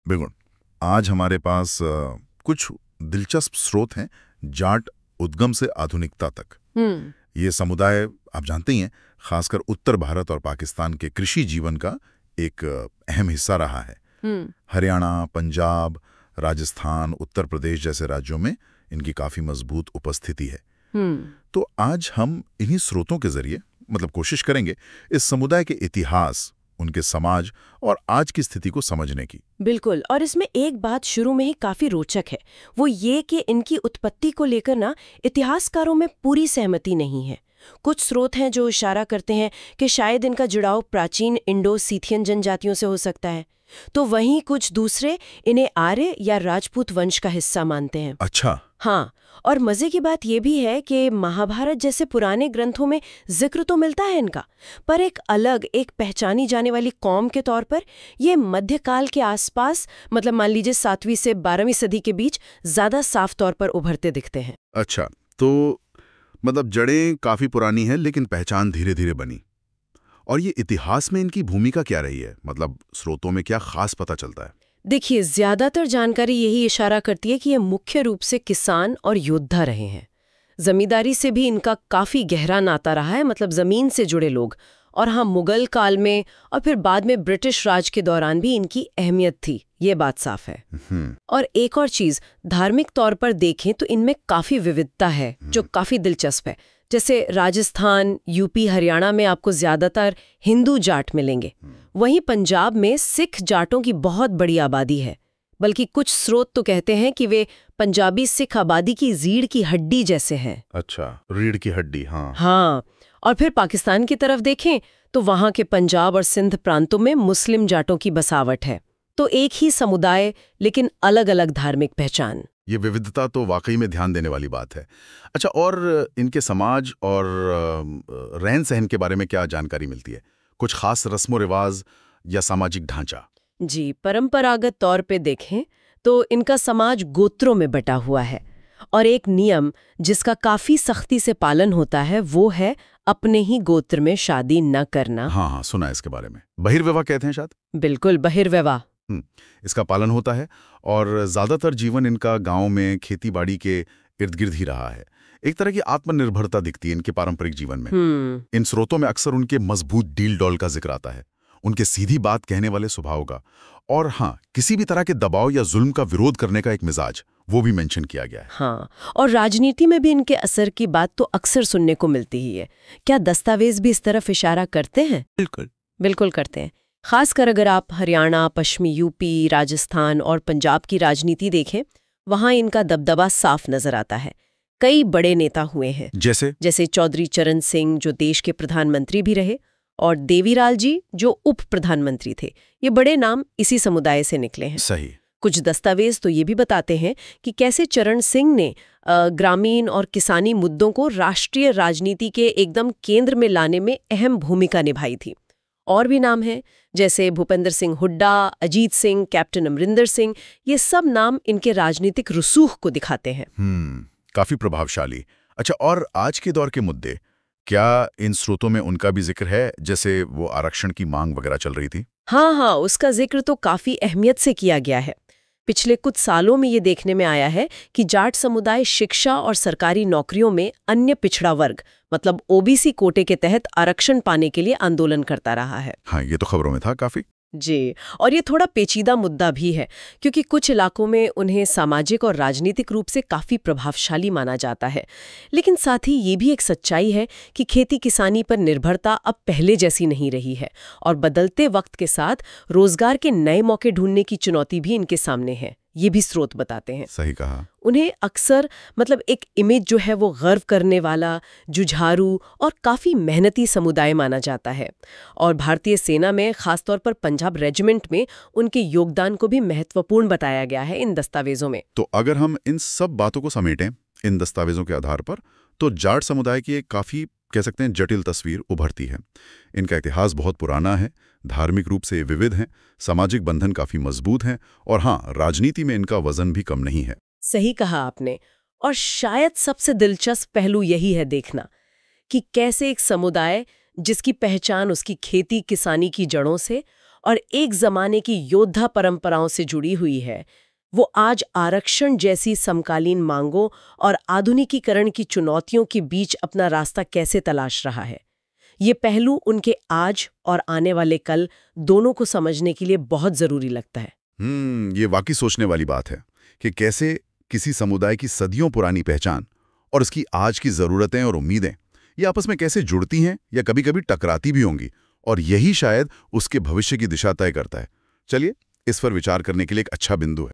बिल्कुल। आज हमारे पास कुछ दिलचस्प स्रोत हैं, जाट उद्गम से आधुनिकता तक। हम्म। ये समुदाय आप जानते ही हैं, खासकर उत्तर भारत और पाकिस्तान के कृषि जीवन का एक अहम हिस्सा रहा है। हम्म। हरियाणा, पंजाब, राजस्थान, उत्तर प्रदेश जैसे राज्यों में इनकी काफी मजबूत उपस्थिति है। हम्म। तो आज हम इन्हीं स्रोतों के जरिए कोशिश करेंगे इस समुदाय के इतिहास, उनके समाज और आज की स्थिति को समझने की। बिल्कुल। और इसमें एक बात शुरू में ही काफी रोचक है, वो ये कि इनकी उत्पत्ति को लेकर ना इतिहासकारों में पूरी सहमति नहीं है। कुछ स्रोत हैं जो इशारा करते हैं कि शायद इनका जुड़ाव प्राचीन इंडो सीथियन जनजातियों से हो सकता है, तो वहीं कुछ दूसरे इन्हें आर्य या राजपूत वंश का हिस्सा मानते हैं। अच्छा। हाँ, और मजे की बात यह भी है कि महाभारत जैसे पुराने ग्रंथों में जिक्र तो मिलता है इनका, पर एक अलग, एक पहचानी जाने वाली कौम के तौर पर ये मध्यकाल के आसपास, मतलब मान लीजिए 7वीं से 12वीं सदी के बीच ज्यादा साफ तौर पर उभरते दिखते हैं। अच्छा, तो जड़ें काफी पुरानी हैं लेकिन पहचान धीरे धीरे बनी। और ये इतिहास में इनकी भूमिका क्या रही है? स्रोतों में क्या खास पता चलता है? देखिए, ज्यादातर जानकारी यही इशारा करती है कि ये मुख्य रूप से किसान और योद्धा रहे हैं। जमींदारी से भी इनका काफी गहरा नाता रहा है, मतलब जमीन से जुड़े लोग। और हाँ, मुगल काल में और फिर बाद में ब्रिटिश राज के दौरान भी इनकी अहमियत थी, ये बात साफ है। और एक और चीज, धार्मिक तौर पर देखें तो इनमें काफी विविधता है जो काफी दिलचस्प है। जैसे राजस्थान, यूपी, हरियाणा में आपको ज्यादातर हिंदू जाट मिलेंगे। वहीं पंजाब में सिख जाटों की बहुत बड़ी आबादी है, बल्कि कुछ स्रोत तो कहते हैं कि वे पंजाबी सिख आबादी की रीढ़ की हड्डी जैसे हैं। अच्छा, रीढ़ की हड्डी। हाँ हाँ। और फिर पाकिस्तान की तरफ देखें तो वहां के पंजाब और सिंध प्रांतों में मुस्लिम जाटों की बसावट है। तो एक ही समुदाय लेकिन अलग अलग धार्मिक पहचान। ये विविधता तो वाकई में ध्यान देने वाली बात है। अच्छा, और इनके समाज और रहन सहन के बारे में क्या जानकारी मिलती है? कुछ खास रस्मो रिवाज या सामाजिक ढांचा? जी, परंपरागत तौर पे देखें तो इनका समाज गोत्रों में बटा हुआ है, और एक नियम जिसका काफी सख्ती से पालन होता है वो है अपने ही गोत्र में शादी न करना। हाँ हाँ, सुना है इसके बारे में। बहिर्विवाह कहते हैं शायद। बिल्कुल, बहिर्विवाह। इसका पालन होता है और ज्यादातर जीवन इनका गांव में खेती बाड़ी के इर्द गिर्द ही रहा है। एक तरह की आत्मनिर्भरता दिखती है इनके पारंपरिक जीवन में। इन स्रोतों में अक्सर उनके मजबूत डील डॉल का जिक्र आता है, उनके सीधी बात कहने वाले स्वभाव का, और हाँ, किसी भी तरह के दबाव या जुल्म का विरोध करने का एक मिजाज, वो भी मेंशन किया गया है। हाँ, और राजनीति में भी इनके असर की बात तो अक्सर सुनने को मिलती ही है। क्या दस्तावेज भी इस तरफ इशारा करते हैं? बिल्कुल करते हैं। खासकर अगर आप हरियाणा, पश्चिमी यूपी, राजस्थान और पंजाब की राजनीति देखें, वहां इनका दबदबा साफ नजर आता है। कई बड़े नेता हुए हैं, जैसे चौधरी चरण सिंह जो देश के प्रधानमंत्री भी रहे, और देवीलाल जी जो उप प्रधानमंत्री थे। ये बड़े नाम इसी समुदाय से निकले हैं। सही। कुछ दस्तावेज तो ये भी बताते हैं कि कैसे चरण सिंह ने ग्रामीण और किसानी मुद्दों को राष्ट्रीय राजनीति के एकदम केंद्र में लाने में अहम भूमिका निभाई थी। और भी नाम हैं, जैसे भूपेंद्र सिंह हुड्डा, अजीत सिंह, कैप्टन अमरिंदर सिंह। ये सब नाम इनके राजनीतिक रसूख को दिखाते हैं। काफी प्रभावशाली। अच्छा, और आज के दौर के मुद्दे, क्या इन स्रोतों में उनका भी जिक्र है? जैसे वो आरक्षण की मांग वगैरह चल रही थी। हाँ, उसका जिक्र तो काफी अहमियत से किया गया है। पिछले कुछ सालों में ये देखने में आया है कि जाट समुदाय शिक्षा और सरकारी नौकरियों में अन्य पिछड़ा वर्ग, मतलब ओबीसी कोटे के तहत आरक्षण पाने के लिए आंदोलन करता रहा है। हाँ, ये तो खबरों में था काफी। जी, और ये थोड़ा पेचीदा मुद्दा भी है, क्योंकि कुछ इलाकों में उन्हें सामाजिक और राजनीतिक रूप से काफी प्रभावशाली माना जाता है। लेकिन साथ ही ये भी एक सच्चाई है कि खेती किसानी पर निर्भरता अब पहले जैसी नहीं रही है, और बदलते वक्त के साथ रोजगार के नए मौके ढूंढने की चुनौती भी इनके सामने है। ये भी स्रोत बताते हैं। सही कहा। उन्हें अक्सर एक इमेज जो है वो गर्व करने वाला, जुझारू और काफी मेहनती समुदाय माना जाता है। और भारतीय सेना में, खासतौर पर पंजाब रेजिमेंट में, उनके योगदान को भी महत्वपूर्ण बताया गया है इन दस्तावेजों में। तो अगर हम इन सब बातों को समेटें इन दस्तावेजों के आधार पर, तो जाट समुदाय की एक काफी, कह सकते हैं, जटिल तस्वीर उभरती है। इनका इतिहास बहुत पुराना है, धार्मिक रूप से विविध हैं, सामाजिक बंधन काफी मजबूत हैं, और हाँ, राजनीति में इनका वजन भी कम नहीं है। सही कहा आपने। और शायद सबसे दिलचस्प पहलू यही है देखना कि कैसे एक समुदाय जिसकी पहचान उसकी खेती किसानी की जड़ों से और एक जमाने की योद्धा परंपराओं से जुड़ी हुई है, वो आज आरक्षण जैसी समकालीन मांगों और आधुनिकीकरण की चुनौतियों के बीच अपना रास्ता कैसे तलाश रहा है। ये पहलू उनके आज और आने वाले कल दोनों को समझने के लिए बहुत जरूरी लगता है। ये वाकई सोचने वाली बात है कि कैसे किसी समुदाय की सदियों पुरानी पहचान और उसकी आज की जरूरतें और उम्मीदें ये आपस में कैसे जुड़ती हैं या कभी-कभी टकराती भी होंगी, और यही शायद उसके भविष्य की दिशा तय करता है। चलिए, इस पर विचार करने के लिए एक अच्छा बिंदु है।